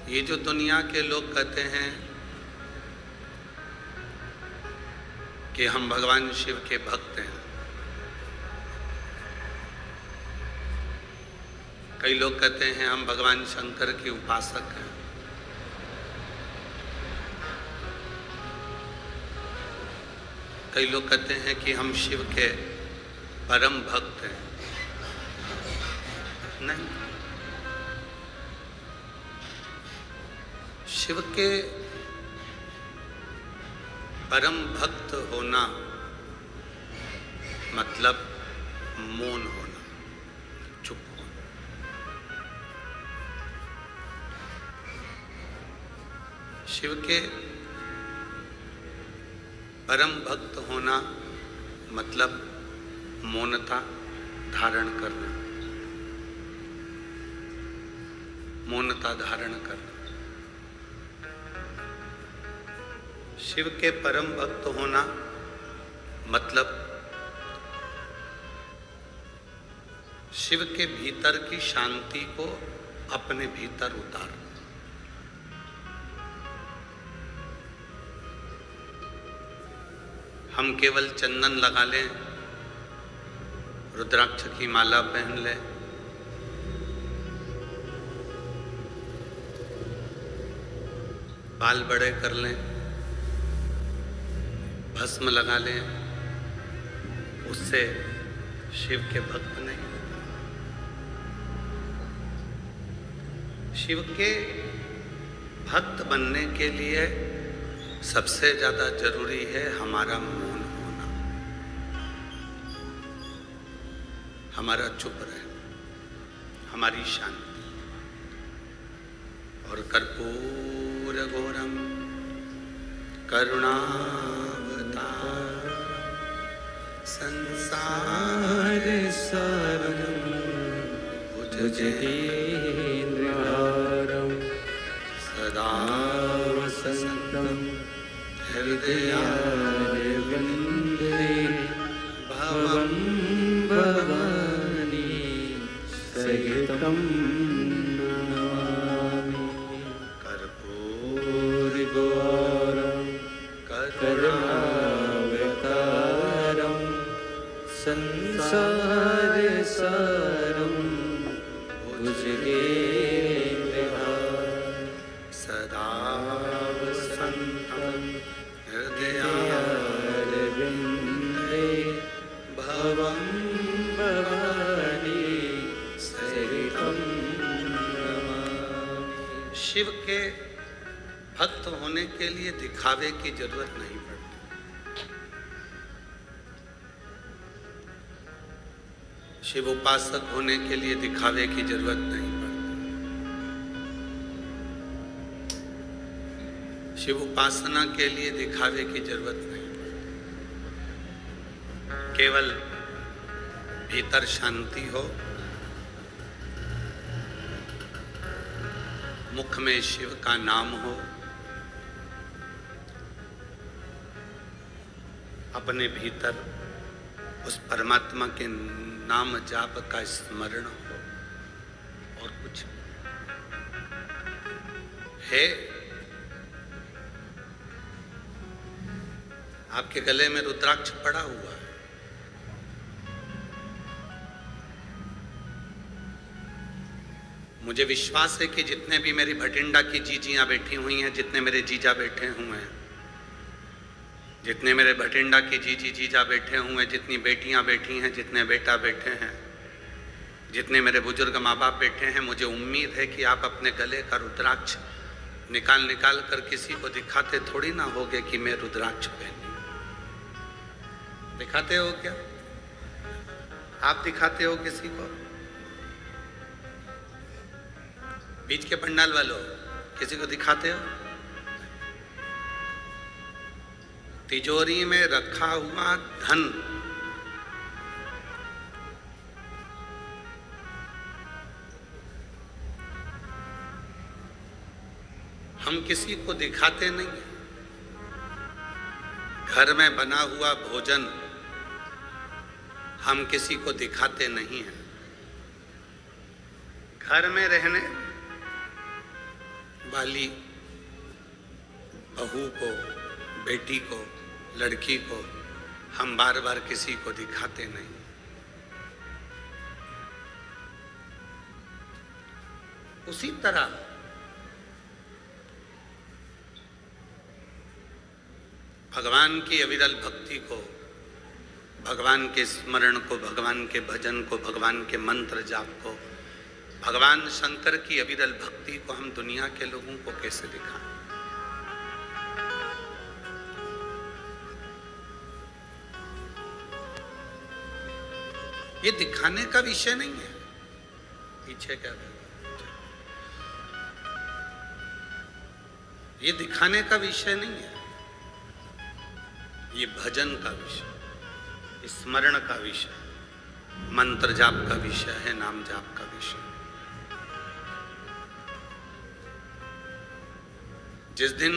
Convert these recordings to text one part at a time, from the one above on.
ये जो दुनिया के लोग कहते हैं कि हम भगवान शिव के भक्त हैं, कई लोग कहते हैं हम भगवान शंकर के उपासक हैं, कई लोग कहते हैं कि हम शिव के परम भक्त हैं। नहीं, शिव के परम भक्त होना मतलब मौन होना, चुप होना। शिव के परम भक्त होना मतलब मौनता धारण करना, मौनता धारण करना। शिव के परम भक्त होना मतलब शिव के भीतर की शांति को अपने भीतर उतारना। हम केवल चंदन लगा लें, रुद्राक्ष की माला पहन लें, बाल बड़े कर लें, भस्म लगा लें, उससे शिव के भक्त नहीं। शिव के भक्त बनने के लिए सबसे ज्यादा जरूरी है हमारा मौन होना, हमारा चुप रहना, हमारी शांति। और कर्पूर घोरम करुणावतार संसार सारम भुजगेन्द्रहारम सदा वसंतम हृदयारविंदे भवं भवानी सहितं नमामि। कर्पूरगौरं करुणावतारं संसारसारं भुजगेन्द्रहारं सदा वसंतं हृदयारविंदे भवं भवानी सहितं नमामि। शिव के भक्त होने के लिए दिखावे की जरूरत नहीं पड़ती। शिव उपासक होने के लिए दिखावे की जरूरत नहीं पड़ती। शिव उपासना के लिए दिखावे की जरूरत नहीं पड़ती। केवल भीतर शांति हो, मुख में शिव का नाम हो, अपने भीतर उस परमात्मा के नाम जाप का स्मरण हो, और कुछ है। आपके गले में रुद्राक्ष पड़ा हुआ है, मुझे विश्वास है कि जितने भी मेरी भटिंडा की जीजियां बैठी हुई हैं, जितने मेरे जीजा बैठे हुए हैं, जितने मेरे भटिंडा की जीजा बैठे हुए हैं, जितनी बेटियां बैठी हैं, जितने बेटा बैठे हैं, जितने मेरे बुजुर्ग माँ बाप बैठे हैं, मुझे उम्मीद है कि आप अपने गले का रुद्राक्ष निकाल कर किसी को दिखाते थोड़ी ना होगे कि मैं रुद्राक्ष पहनी। दिखाते हो क्या? आप दिखाते हो किसी को? बीच के पंडाल वालों, किसी को दिखाते हो? तिजोरी में रखा हुआ धन हम किसी को दिखाते नहीं। घर में बना हुआ भोजन हम किसी को दिखाते नहीं हैं। घर में रहने वाली बहू को, बेटी को, लड़की को हम बार बार किसी को दिखाते नहीं। उसी तरह भगवान की अविरल भक्ति को, भगवान के स्मरण को, भगवान के भजन को, भगवान के मंत्र जाप को, भगवान शंकर की अविरल भक्ति को हम दुनिया के लोगों को कैसे दिखाएं? ये दिखाने का विषय नहीं है। पीछे क्या है? ये दिखाने का विषय नहीं है, ये भजन का विषय, स्मरण का विषय, मंत्र जाप का विषय है, नाम जाप का विषय। जिस दिन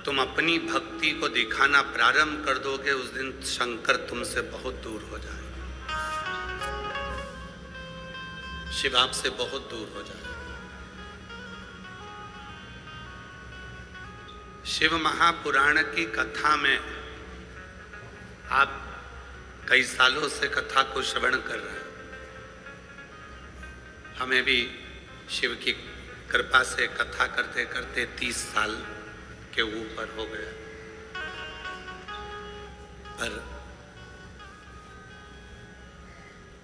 तुम अपनी भक्ति को दिखाना प्रारंभ कर दोगे, उस दिन शंकर तुमसे बहुत दूर हो जाएगा, शिव आपसे बहुत दूर हो जाएगा। शिव महापुराण की कथा में आप कई सालों से कथा को श्रवण कर रहे हैं। हमें भी शिव की कृपा से कथा करते करते 30 साल के ऊपर हो गया। पर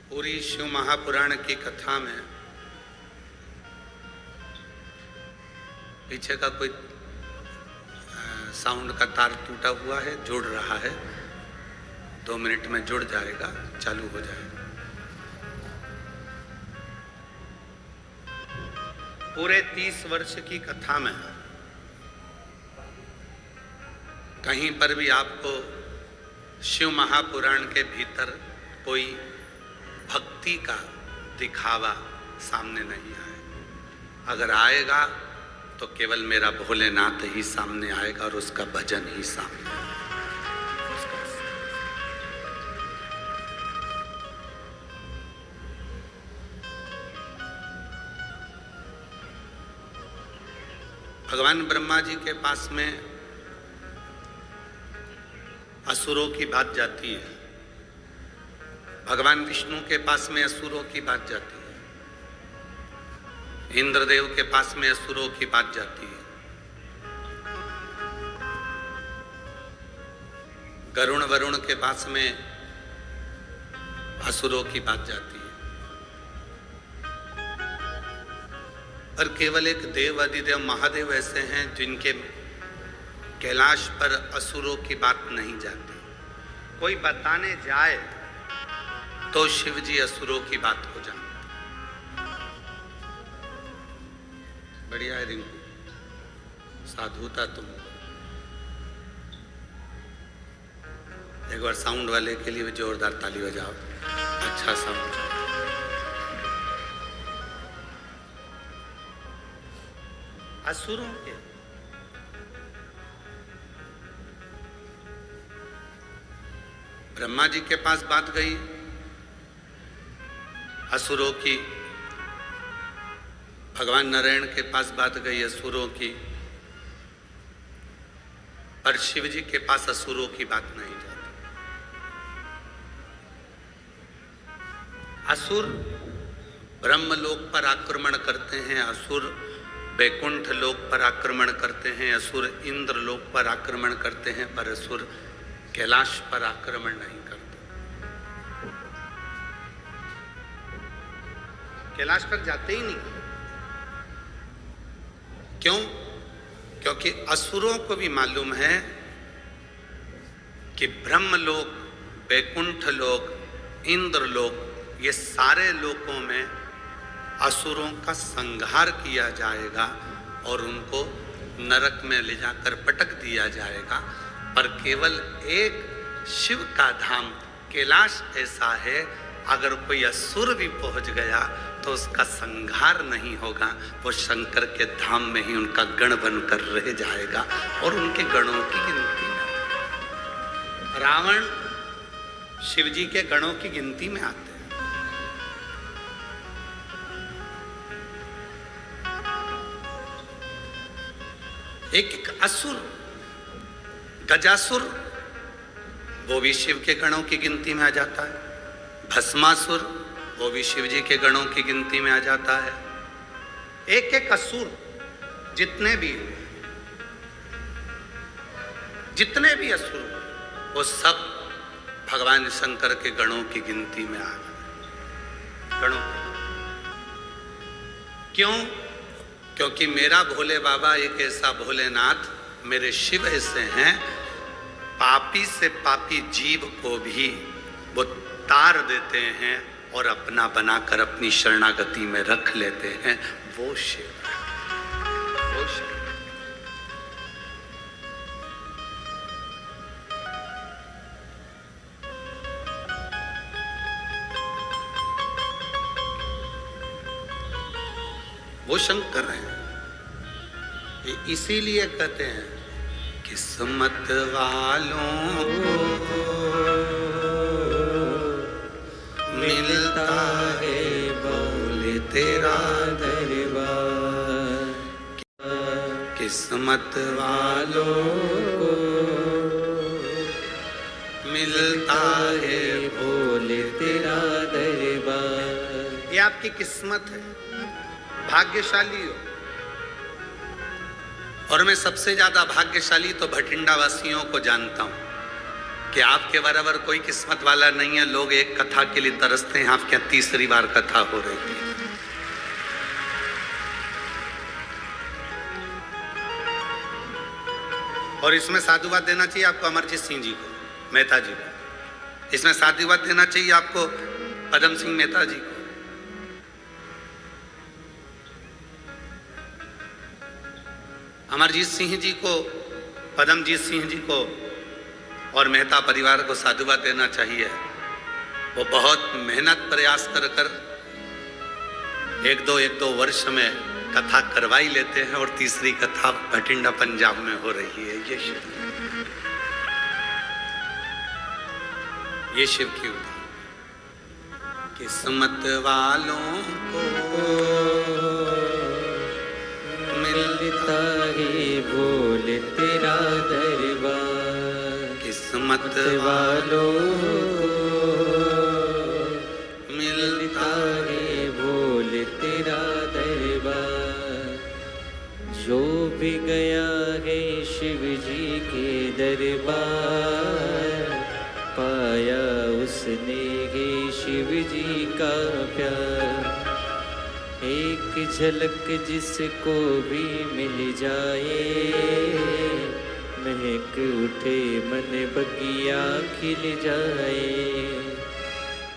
पूरी शिव महापुराण की कथा में पीछे का कोई साउंड का तार टूटा हुआ है, जुड़ रहा है, 2 मिनट में जुड़ जाएगा, चालू हो जाएगा। पूरे 30 वर्ष की कथा में कहीं पर भी आपको शिव महापुराण के भीतर कोई भक्ति का दिखावा सामने नहीं आएगा। अगर आएगा तो केवल मेरा भोलेनाथ ही सामने आएगा और उसका भजन ही सामने आएगा। भगवान ब्रह्मा जी के पास में असुरों की बात जाती है, भगवान विष्णु के पास में असुरों की बात जाती है, इंद्रदेव के पास में असुरों की बात जाती है, गरुण वरुण के पास में असुरों की बात जाती है, पर केवल एक देव अधिदेव महादेव ऐसे हैं जिनके कैलाश पर असुरों की बात नहीं जाती। कोई बताने जाए तो शिव जी असुरों की बात हो जाती। बढ़िया है रिंकू, साधुता तुम। एक बार साउंड वाले के लिए भी जोरदार ताली बजाओ, अच्छा साउंड। असुरों के ब्रह्मा जी के पास बात गई असुरों की, भगवान नारायण के पास बात गई असुरों की, पर शिव जी के पास असुरों की बात नहीं जाती। असुर ब्रह्मलोक पर आक्रमण करते हैं, असुर वैकुंठ लोक पर आक्रमण करते हैं, असुर इंद्र लोक पर आक्रमण करते हैं, पर असुर कैलाश पर आक्रमण नहीं करते। कैलाश पर जाते ही नहीं। क्यों? क्योंकि असुरों को भी मालूम है कि ब्रह्मलोक, वैकुंठ लोक, इंद्र लोक, ये सारे लोकों में असुरों का संहार किया जाएगा और उनको नरक में ले जाकर पटक दिया जाएगा। पर केवल एक शिव का धाम कैलाश ऐसा है, अगर कोई असुर भी पहुंच गया तो उसका संहार नहीं होगा, वो शंकर के धाम में ही उनका गण बनकर रह जाएगा और उनके गणों की गिनती में। रावण शिव जी के गणों की गिनती में आते हैं। एक एक असुर, गजासुर वो भी शिव के गणों की गिनती में आ जाता है, भस्मासुर वो भी शिव जी के गणों की गिनती में आ जाता है। एक एक असुर जितने भी असुर वो सब भगवान शंकर के गणों की गिनती में आ गए। गणों क्यों? क्योंकि मेरा भोले बाबा एक ऐसा भोलेनाथ, मेरे शिव ऐसे हैं, पापी से पापी जीव को भी वो तार देते हैं और अपना बनाकर अपनी शरणागति में रख लेते हैं। वो शिव, वो शिव। वो शंकर हैं। इसीलिए कहते हैं किस्मत वालों को मिलता है बोले तेरा दरबार, किस्मत वालों को मिलता है बोले तेरा दरबार। ये आपकी किस्मत है, भाग्यशाली हो। और मैं सबसे ज्यादा भाग्यशाली तो भटिंडा वासियों को जानता हूं कि आपके बराबर कोई किस्मत वाला नहीं है। लोग एक कथा के लिए तरसते हैं, आपके यहाँ तीसरी बार कथा हो रही है। और इसमें साधुवाद देना चाहिए आपको अमरजीत सिंह जी को, मेहता जी को। इसमें साधुवाद देना चाहिए आपको पदम सिंह मेहता जी को। अमरजीत सिंह जी को, पदमजीत सिंह जी को और मेहता परिवार को साधुवाद देना चाहिए। वो बहुत मेहनत प्रयास कर एक दो वर्ष में कथा करवाई लेते हैं और तीसरी कथा भटिंडा पंजाब में हो रही है। ये शिव की उदाहरण। किस्मत वालों को मिलता है बोले तेरा दरबार, किस्मत वालों को मिलता है बोले तेरा दरबार। जो भी गया है शिव जी के दरबार, पाया उसने है शिव जी का प्यार। एक झलक जिसको भी मिल जाए, महक उठे मन बगिया खिल जाए।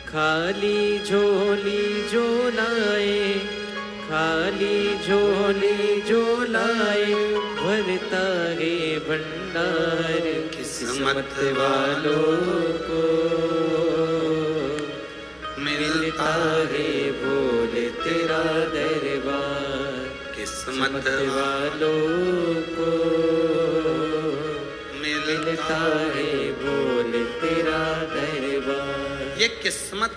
खाली झोली जो लाए, खाली झोली जो लाए, भरता है भंडार। किस्मत वालों को मिलता है बोले तेरा दरबार, किस्मत वालों को मिलता है बोले तेरा दरबार। ये किस्मत।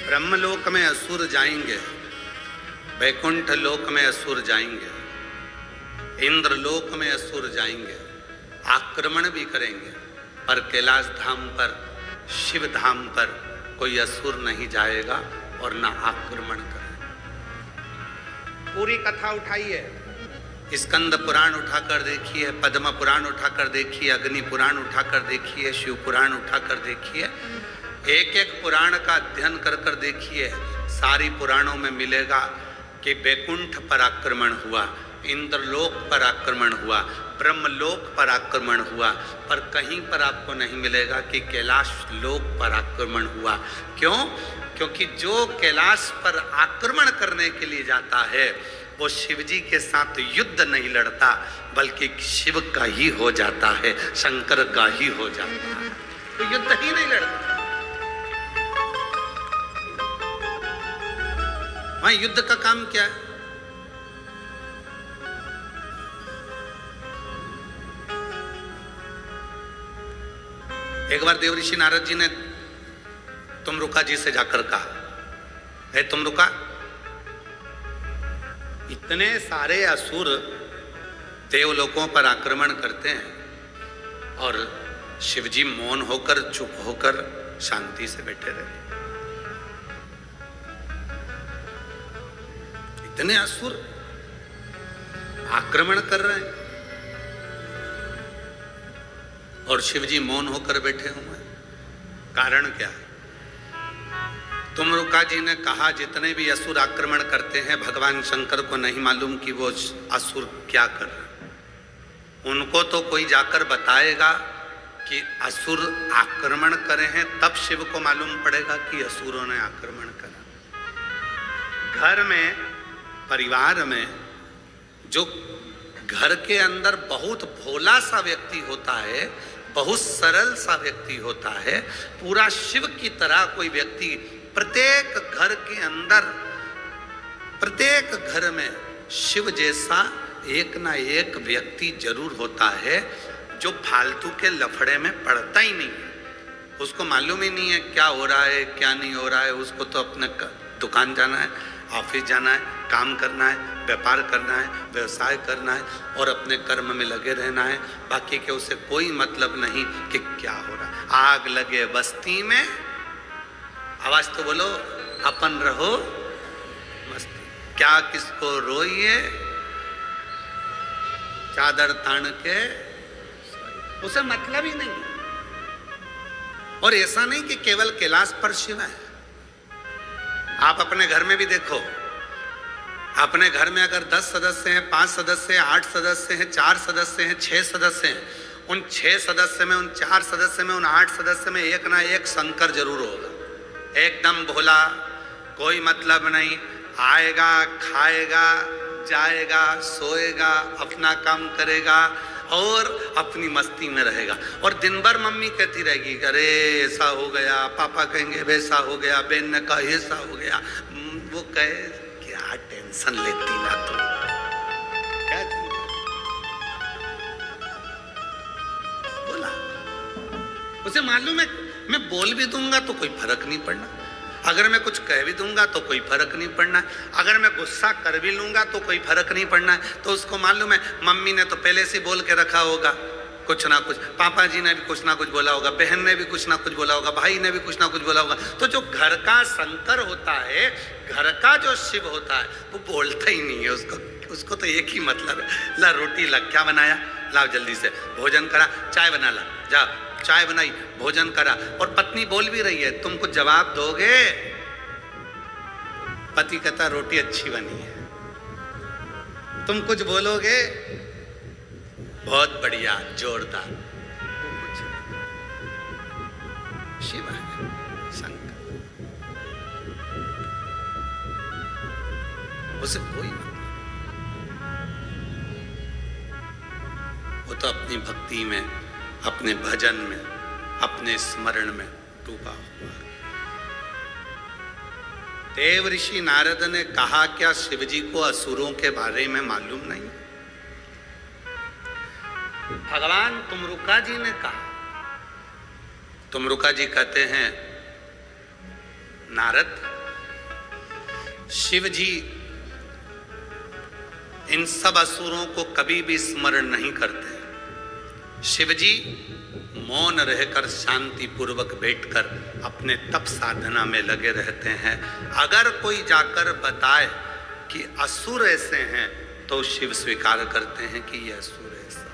ब्रह्मलोक में असुर जाएंगे, वैकुंठ लोक में असुर जाएंगे, इंद्रलोक में असुर जाएंगे, आक्रमण भी करेंगे, पर कैलाश धाम पर, शिव धाम पर कोई असुर नहीं जाएगा और ना आक्रमण करेगा। पूरी कथा उठाइए, स्कंद पुराण उठाकर देखिए, पद्म पुराण उठाकर देखिए, अग्नि पुराण उठाकर देखिए, शिव पुराण उठाकर देखिए। एक एक पुराण का अध्ययन कर कर देखिए। सारी पुराणों में मिलेगा कि वैकुंठ पर आक्रमण हुआ, इंद्रलोक पर आक्रमण हुआ, ब्रह्मलोक पर आक्रमण हुआ, पर कहीं पर आपको नहीं मिलेगा कि कैलाश लोक पर आक्रमण हुआ। क्यों? क्योंकि जो कैलाश पर आक्रमण करने के लिए जाता है वो शिव जी के साथ युद्ध नहीं लड़ता, बल्कि शिव का ही हो जाता है, शंकर का ही हो जाता है, तो युद्ध ही नहीं लड़ता। वहां युद्ध का काम क्या है? एक बार देवऋषि नारद जी ने तुम रुका जी से जाकर कहा, है तुम रुका, इतने सारे असुर देवलोकों पर आक्रमण करते हैं और शिवजी मौन होकर, चुप होकर, शांति से बैठे रहते। इतने असुर आक्रमण कर रहे हैं और शिवजी मौन होकर बैठे हुए हैं। कारण क्या? तुमरुका जी ने कहा जितने भी असुर आक्रमण करते हैं, भगवान शंकर को नहीं मालूम कि वो असुर क्या कर रहे हैं। उनको तो कोई जाकर बताएगा कि असुर आक्रमण करे हैं, तब शिव को मालूम पड़ेगा कि असुरों ने आक्रमण करा। घर में, परिवार में जो घर के अंदर बहुत भोला सा व्यक्ति होता है, बहुत सरल सा व्यक्ति होता है, पूरा शिव की तरह कोई व्यक्ति प्रत्येक घर के अंदर, प्रत्येक घर में शिव जैसा एक ना एक व्यक्ति जरूर होता है जो फालतू के लफड़े में पड़ता ही नहीं है। उसको मालूम ही नहीं है क्या हो रहा है क्या नहीं हो रहा है। उसको तो अपने दुकान जाना है, ऑफिस जाना है, काम करना है, व्यापार करना है, व्यवसाय करना है और अपने कर्म में लगे रहना है। बाकी के उसे कोई मतलब नहीं कि क्या हो रहा है। आग लगे बस्ती में, आवाज तो बोलो, अपन रहो मस्ती, क्या किसको रोइए, चादर तान के, उसे मतलब ही नहीं। और ऐसा नहीं कि केवल कैलाश पर शिव है। आप अपने घर में भी देखो, अपने घर में अगर 10 सदस्य हैं, 5 सदस्य हैं, 8 सदस्य हैं, 4 सदस्य हैं, 6 सदस्य हैं, उन 6 सदस्य में, उन 4 सदस्य में, उन 8 सदस्य में एक ना एक शंकर जरूर होगा। एकदम भोला, कोई मतलब नहीं, आएगा, खाएगा, जाएगा, सोएगा, अपना काम करेगा और अपनी मस्ती में रहेगा। और दिन भर मम्मी कहती रहेगी, अरे ऐसा हो गया, पापा कहेंगे वैसा हो गया, बहन ने कहा ऐसा हो गया। वो कहे क्या टेंशन लेती ना तुम, क्या बोला। उसे मालूम है मैं बोल भी दूंगा तो कोई फर्क नहीं पड़ना, अगर मैं कुछ कह भी दूंगा तो कोई फर्क नहीं पड़ना, अगर मैं गुस्सा कर भी लूंगा तो कोई फर्क नहीं पड़ना है। तो उसको मालूम है मम्मी ने तो पहले से बोल के रखा होगा कुछ ना कुछ, पापा जी ने भी कुछ ना कुछ बोला होगा, बहन ने भी कुछ ना कुछ बोला होगा, भाई ने भी कुछ ना कुछ बोला होगा। तो जो घर का शंकर होता है, घर का जो शिव होता है, वो बोलता ही नहीं है। उसको तो एक ही मतलब है, ला रोटी ला, क्या बनाया, लाओ जल्दी से भोजन करा, चाय बना ला, जा चाय बनाई, भोजन करा। और पत्नी बोल भी रही है, तुम कुछ जवाब दोगे? पति कहता रोटी अच्छी बनी है। तुम कुछ बोलोगे? बहुत बढ़िया, जोरदार। शिव है, शंकर, उसे कोई मतलब, वो तो अपनी भक्ति में, अपने भजन में, अपने स्मरण में डूबा हुआ। देव ऋषि नारद ने कहा क्या शिवजी को असुरों के बारे में मालूम नहीं? भगवान तुमरुका जी ने कहा। तुमरुका जी कहते हैं, नारद, शिवजी इन सब असुरों को कभी भी स्मरण नहीं करते। शिवजी मौन रहकर, शांति पूर्वक बैठकर अपने तप साधना में लगे रहते हैं। अगर कोई जाकर बताए कि असुर ऐसे हैं तो शिव स्वीकार करते हैं कि ये असुर ऐसा।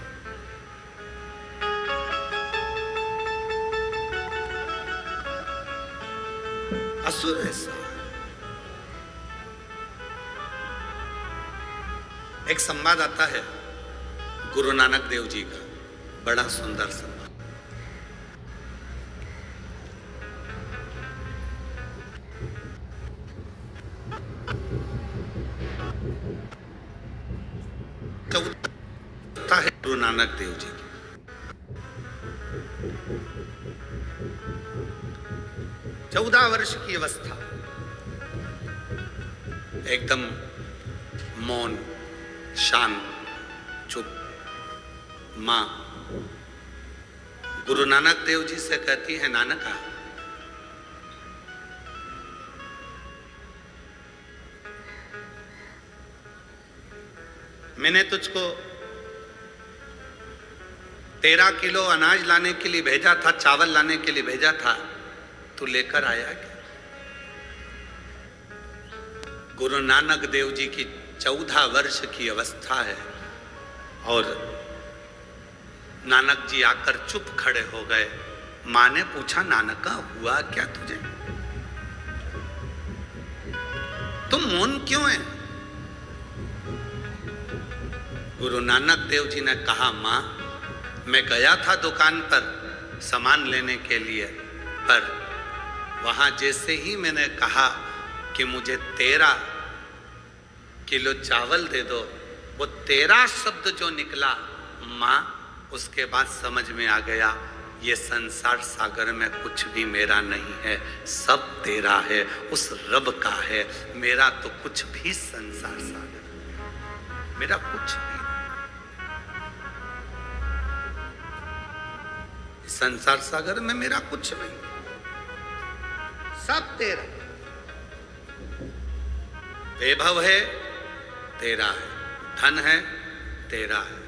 असुर ऐसा। एक संवाद आता है गुरु नानक देव जी का, बड़ा सुंदर संवाद। है गुरु नानक देव जी की। 14 वर्ष की अवस्था, एकदम मौन, शांत, चुप। मां गुरु नानक देव जी से कहती है, नानका, मैंने तुझको 13 किलो अनाज लाने के लिए भेजा था, चावल लाने के लिए भेजा था, तू लेकर आया क्या? गुरु नानक देव जी की 14 वर्ष की अवस्था है और नानक जी आकर चुप खड़े हो गए। मां ने पूछा, नानका हुआ क्या तुझे? तुम मौन क्यों है? गुरु नानक देव जी ने कहा, मां मैं गया था दुकान पर सामान लेने के लिए, पर वहां जैसे ही मैंने कहा कि मुझे 13 किलो चावल दे दो, वो 13 शब्द जो निकला मां, उसके बाद समझ में आ गया ये संसार सागर में कुछ भी मेरा नहीं है, सब तेरा है, उस रब का है। मेरा तो कुछ भी संसार सागर, मेरा कुछ भी संसार सागर में मेरा कुछ नहीं, सब तेरा। वैभव है तेरा है, धन है तेरा है,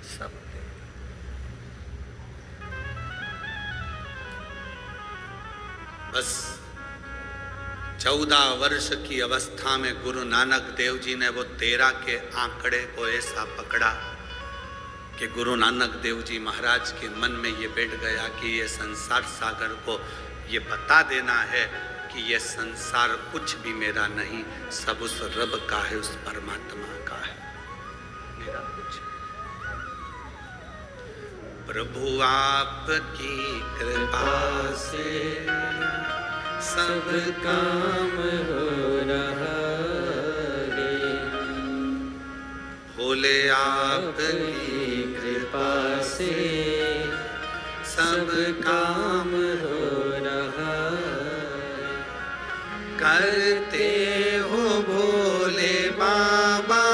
सब तेरा। बस 14 वर्ष की अवस्था में गुरु नानक देव जी ने वो 13 के आंकड़े को ऐसा पकड़ा कि गुरु नानक देव जी महाराज के मन में ये बैठ गया कि ये संसार सागर को ये बता देना है कि ये संसार कुछ भी मेरा नहीं, सब उस रब का है, उस परमात्मा का है, मेरा कुछ। प्रभु आपकी कृपा से सब काम हो रहा है, भोले आपकी कृपा से सब काम हो रहा है। करते हो भोले बाबा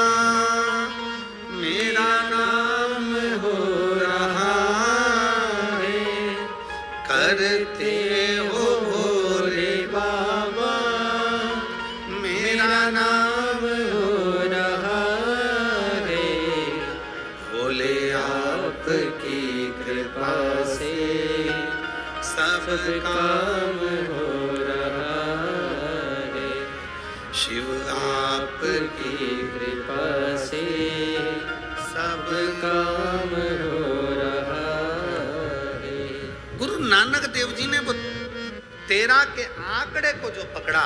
मेरा नाम हो रहा है, करते हो भोले बाबा मेरा नाम हो रहा है, भोले आपकी कृपा से सब काम हो रहा है, शिव आपकी कृपा से सब काम हो रहा है। गुरु नानक देव जी ने वो 13 के आंकड़े को जो पकड़ा,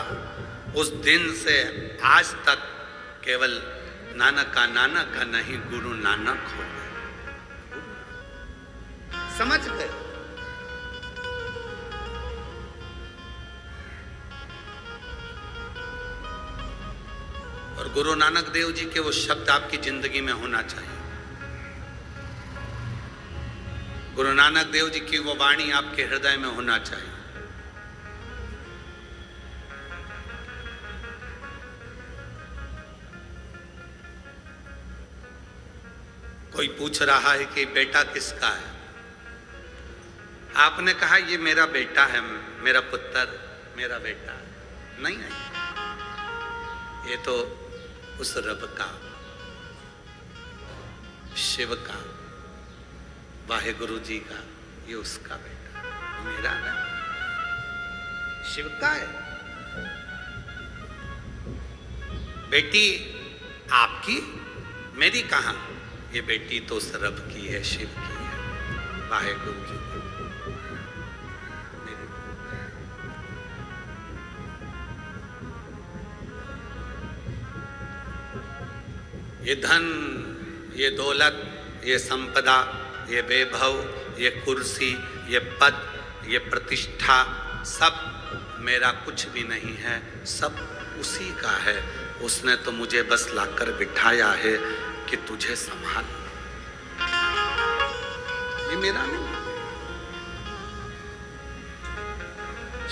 उस दिन से आज तक केवल नानक का नहीं, गुरु नानक हो गए, समझ गए। और गुरु नानक देव जी के वो शब्द आपकी जिंदगी में होना चाहिए। गुरु नानक देव जी की वो वाणी आपके हृदय में होना चाहिए। कोई पूछ रहा है कि बेटा किसका है, आपने कहा ये मेरा बेटा है, मेरा पुत्र, मेरा बेटा है। नहीं नहीं, ये तो उस रब का, शिव का, वाहेगुरु जी का, ये उसका बेटा, मेरा नहीं, शिव का है। बेटी आपकी, मेरी कहां? ये बेटी तो उस रब की है, शिव की है, वाहेगुरु जी की। ये धन, ये दौलत, ये संपदा, ये वैभव, ये कुर्सी, ये पद, ये प्रतिष्ठा, सब मेरा कुछ भी नहीं है, सब उसी का है। उसने तो मुझे बस लाकर बिठाया है कि तुझे संभाल, ये मेरा नहीं।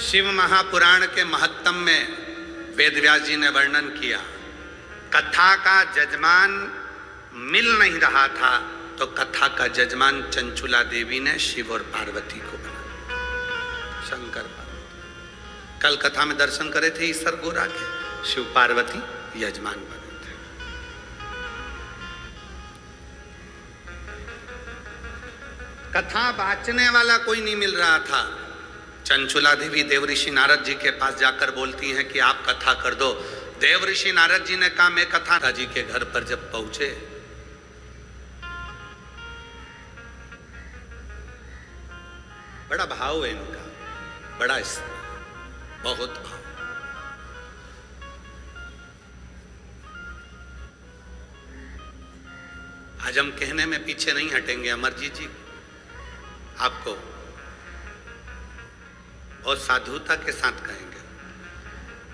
शिव महापुराण के महत्तम में वेदव्यास जी ने वर्णन किया, कथा का जजमान मिल नहीं रहा था तो कथा का जजमान चंचुला देवी ने शिव और पार्वती को बनाया, शंकर पार्वती। कल कथा में दर्शन करे थे ईश्वर गोरा के, शिव पार्वती यजमान बने थे। कथा वाचने वाला कोई नहीं मिल रहा था। चंचुला देवी देवऋषि नारद जी के पास जाकर बोलती हैं कि आप कथा कर दो। देवऋषि नारद जी ने कहा मैं कथा जी के घर पर जब पहुंचे, बड़ा भाव है इनका, बड़ा बहुत भाव। आज हम कहने में पीछे नहीं हटेंगे। अमरजीत जी आपको बहुत साधुता के साथ कहेंगे,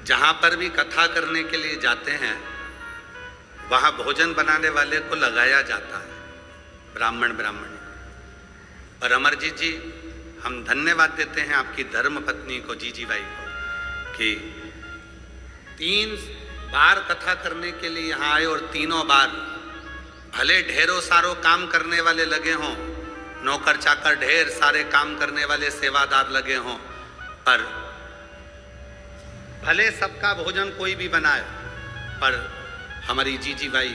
जहां पर भी कथा करने के लिए जाते हैं वहां भोजन बनाने वाले को लगाया जाता है, ब्राह्मण। और अमरजीत जी हम धन्यवाद देते हैं आपकी धर्म पत्नी को, जीजी बाई को, कि 3 बार कथा करने के लिए यहाँ आए और तीनों बार भले ढेरों सारों काम करने वाले लगे हों, नौकर चाकर ढेर सारे काम करने वाले सेवादार लगे हों, पर भले सबका भोजन कोई भी बनाए, पर हमारी जीजी बाई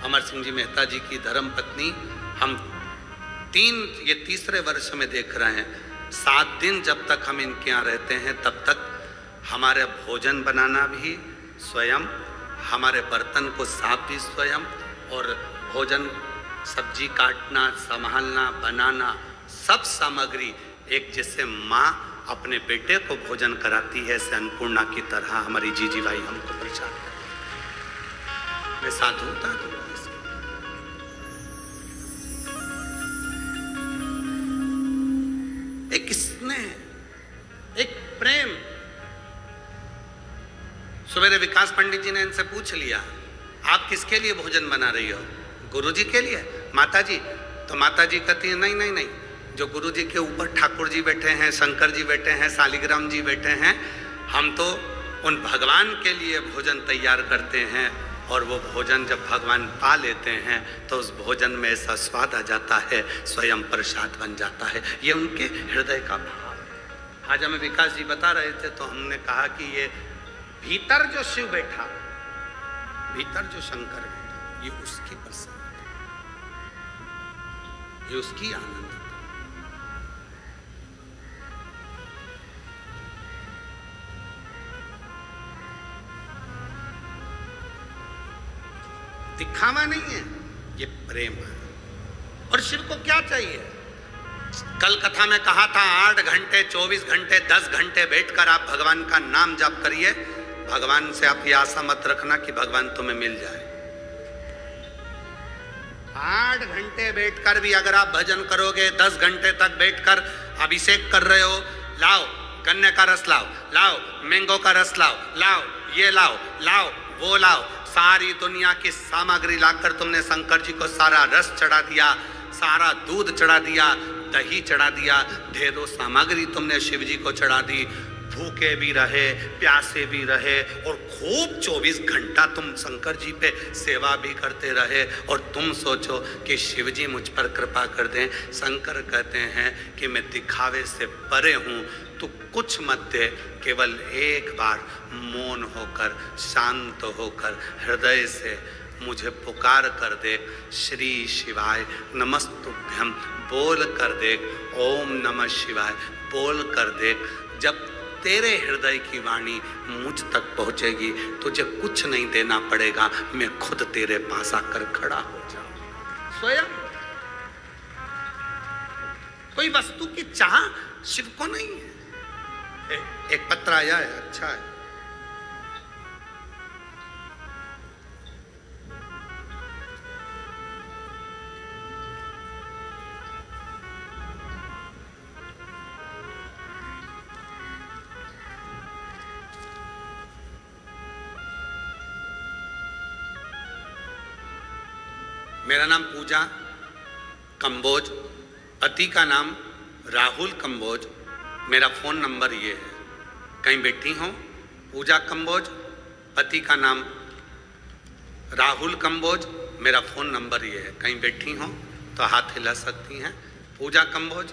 अमर सिंह जी मेहता जी की धर्म पत्नी हम ये तीसरे वर्ष में देख रहे हैं, 7 दिन जब तक हम इनके यहाँ रहते हैं तब तक हमारे भोजन बनाना भी स्वयं, हमारे बर्तन को साफ भी स्वयं, और भोजन सब्जी काटना, संभालना, बनाना, सब सामग्री एक जैसे माँ अपने बेटे को भोजन कराती है, ऐसे अन्नपूर्णा की तरह हमारी जीजी भाई हमको प्रचार करती। मैं साधुता दूंगा इसकी। एक स्नेह, एक प्रेम। सवेरे विकास पंडित जी ने इनसे पूछ लिया आप किसके लिए भोजन बना रही हो? गुरुजी के लिए? माताजी? तो माताजी कहती है नहीं नहीं नहीं, जो गुरुजी के ऊपर ठाकुर जी बैठे हैं, शंकर जी बैठे हैं, शालिग्राम जी बैठे हैं, हम तो उन भगवान के लिए भोजन तैयार करते हैं, और वो भोजन जब भगवान पा लेते हैं तो उस भोजन में ऐसा स्वाद आ जाता है, स्वयं प्रसाद बन जाता है। ये उनके हृदय का भाव है। आज हमें विकास जी बता रहे थे तो हमने कहा कि ये भीतर जो शिव बैठा, भीतर जो शंकर बैठा, ये उसकी प्रसन्नता, ये उसकी आनंद। दिखावा नहीं है, ये प्रेम है। और शिव को क्या चाहिए? कल कथा में कहा था 8 घंटे, 24 घंटे, 10 घंटे बैठकर आप भगवान का नाम जाप करिए। भगवान से आप ये आशा मत रखना कि भगवान तुम्हें मिल जाए। 8 घंटे बैठकर भी अगर आप भजन करोगे, 10 घंटे तक बैठकर अभिषेक कर रहे हो, लाओ गन्ने का रस लाओ, लाओ मैंगो का रस लाओ, लाओ ये लाओ, लाओ वो लाओ, सारी दुनिया की सामग्री लाकर तुमने शंकर जी को सारा रस चढ़ा दिया, सारा दूध चढ़ा दिया, दही चढ़ा दिया, ढेरों सामग्री तुमने शिव जी को चढ़ा दी। भूखे भी रहे, प्यासे भी रहे, और खूब 24 घंटा तुम शंकर जी पे सेवा भी करते रहे, और तुम सोचो कि शिव जी मुझ पर कृपा कर दें। शंकर कहते हैं कि मैं दिखावे से परे हूँ, तू कुछ मत दे, केवल एक बार मौन होकर, शांत होकर, हृदय से मुझे पुकार कर दे, श्री शिवाय नमस्तुभ्यम बोल कर दे, ओम नमः शिवाय बोल कर दे। जब तेरे हृदय की वाणी मुझ तक पहुंचेगी, तुझे कुछ नहीं देना पड़ेगा, मैं खुद तेरे पास आकर खड़ा हो जाऊं। स्वयं कोई वस्तु की चाह शिव को नहीं है। एक पत्र आया है, अच्छा है। मेरा नाम पूजा कंबोज, पति का नाम राहुल कंबोज, मेरा फ़ोन नंबर ये है। कहीं बैठी हो पूजा कंबोज, पति का नाम राहुल कंबोज, मेरा फ़ोन नंबर ये है। कहीं बैठी हो तो हाथ हिला सकती हैं। पूजा कंबोज,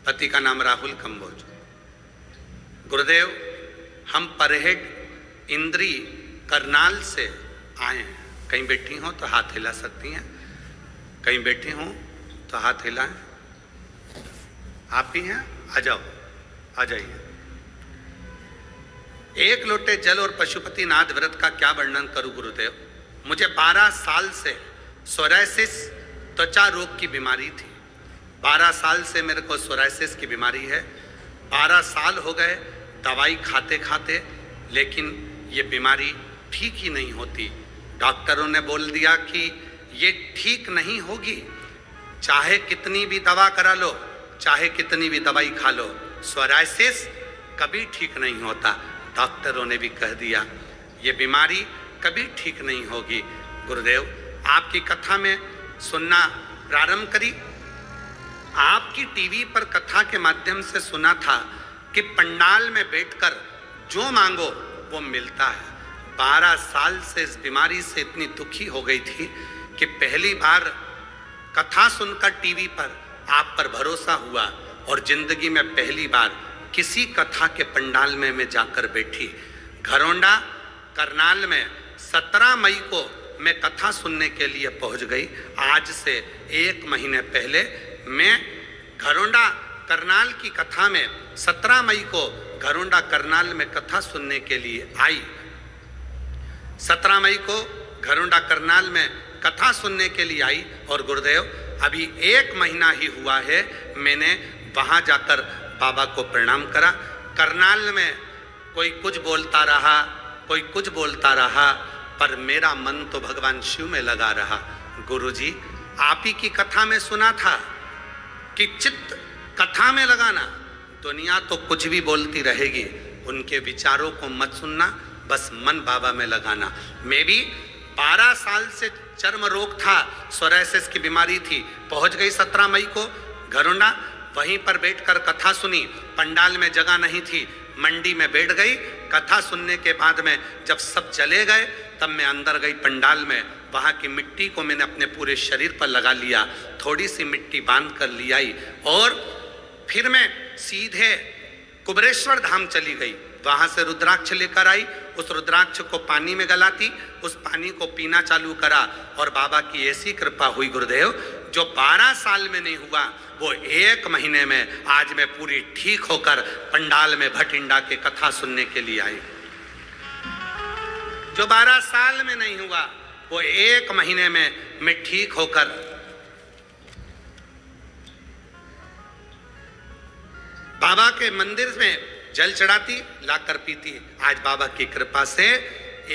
पति का नाम राहुल कंबोज। गुरुदेव, हम परहेड इंद्री करनाल से आए हैं। कहीं बैठी हो तो हाथ हिला सकती हैं। कहीं बैठी हो तो हाथ हिलाएं। आप भी हैं, आ जाओ, आ जाइए। एक लोटे जल और पशुपतिनाथ व्रत का क्या वर्णन करूं गुरुदेव। मुझे 12 साल से सोरायसिस त्वचा रोग की बीमारी थी। 12 साल से मेरे को सोरायसिस की बीमारी है। 12 साल हो गए दवाई खाते खाते, लेकिन ये बीमारी ठीक ही नहीं होती। डॉक्टरों ने बोल दिया कि ये ठीक नहीं होगी, चाहे कितनी भी दवा करा लो, चाहे कितनी भी दवाई खा लो, सोरायसिस कभी ठीक नहीं होता। डॉक्टरों ने भी कह दिया ये बीमारी कभी ठीक नहीं होगी। गुरुदेव आपकी कथा में सुनना प्रारंभ करी। आपकी टीवी पर कथा के माध्यम से सुना था कि पंडाल में बैठकर जो मांगो वो मिलता है। 12 साल से इस बीमारी से इतनी दुखी हो गई थी कि पहली बार कथा सुनकर टीवी पर आप पर भरोसा हुआ और जिंदगी में पहली बार किसी कथा के पंडाल में मैं जाकर बैठी। घरौंडा करनाल में 17 मई को मैं कथा सुनने के लिए पहुंच गई। आज से 1 महीने पहले मैं घरौंडा करनाल की कथा में 17 मई को घरौंडा करनाल में कथा सुनने के लिए आई। 17 मई को घरौंडा करनाल में कथा सुनने के लिए आई और गुरुदेव अभी 1 महीना ही हुआ है मैंने वहां जाकर बाबा को प्रणाम करा। करनाल में कोई कुछ बोलता रहा, कोई कुछ बोलता रहा, पर मेरा मन तो भगवान शिव में लगा रहा। गुरुजी आप ही की कथा में सुना था कि चित्त कथा में लगाना, दुनिया तो कुछ भी बोलती रहेगी, उनके विचारों को मत सुनना, बस मन बाबा में लगाना। मैं भी 12 साल से चर्म रोग था, सोरायसिस की बीमारी थी। पहुंच गई 17 मई को घरौंडा, वहीं पर बैठकर कथा सुनी। पंडाल में जगह नहीं थी, मंडी में बैठ गई। कथा सुनने के बाद में जब सब चले गए तब मैं अंदर गई पंडाल में। वहाँ की मिट्टी को मैंने अपने पूरे शरीर पर लगा लिया, थोड़ी सी मिट्टी बांध कर ली आई और फिर मैं सीधे कुबरेश्वर धाम चली गई। वहां से रुद्राक्ष लेकर आई, उस रुद्राक्ष को पानी में गलाती, उस पानी को पीना चालू करा और बाबा की ऐसी कृपा हुई गुरुदेव, जो 12 साल में नहीं हुआ वो 1 महीने में आज मैं पूरी ठीक होकर पंडाल में भटिंडा के कथा सुनने के लिए आई। जो 12 साल में नहीं हुआ वो 1 महीने में मैं ठीक होकर बाबा के मंदिर में जल चढ़ाती, लाकर पीती। आज बाबा की कृपा से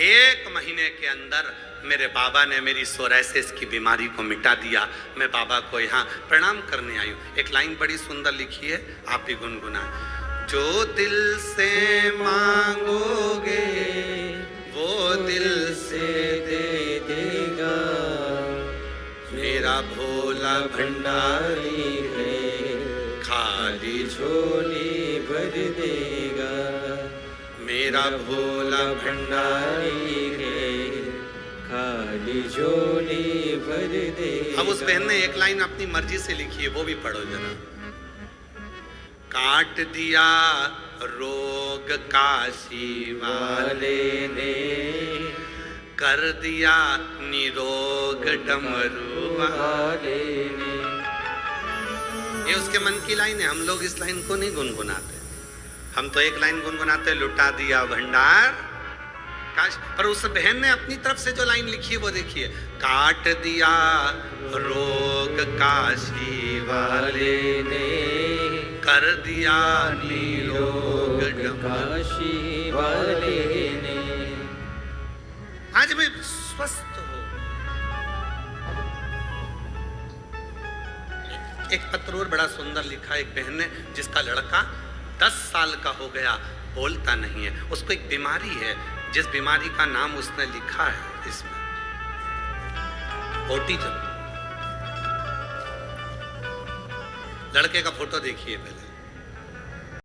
1 महीने के अंदर मेरे बाबा ने मेरी सोरायसिस की बीमारी को मिटा दिया। मैं बाबा को यहाँ प्रणाम करने आई हूँ। एक लाइन बड़ी सुंदर लिखी है, आप भी गुनगुना। जो दिल से मांगोगे वो दिल से दे देगा, मेरा भोला भंडारी है, खाली झोली भर देगा, मेरा भोला भंडारी है, खाली झोली भर देगा। अब उस बहन ने एक लाइन अपनी मर्जी से लिखी है, वो भी पढ़ो जरा। काट दिया रोग काशी वाले ने, कर दिया निरोग डमरू वाले ने। ये उसके मन की लाइन है, हम लोग इस लाइन को नहीं गुनगुनाते। हम तो एक लाइन गुनगुनाते, लुटा दिया भंडार काश। पर उस बहन ने अपनी तरफ से जो लाइन लिखी है वो देखिए। काट दिया रोग काशी वाले ने, कर दिया निरोग काशी वाले ने। आज मैं स्वस्थ हूं। एक पत्र और बड़ा सुंदर लिखा एक बहन ने, जिसका लड़का 10 साल का हो गया, बोलता नहीं है। उसको एक बीमारी है, जिस बीमारी का नाम उसने लिखा है इसमें, ऑटिज्म। लड़के का फोटो देखिए पहले।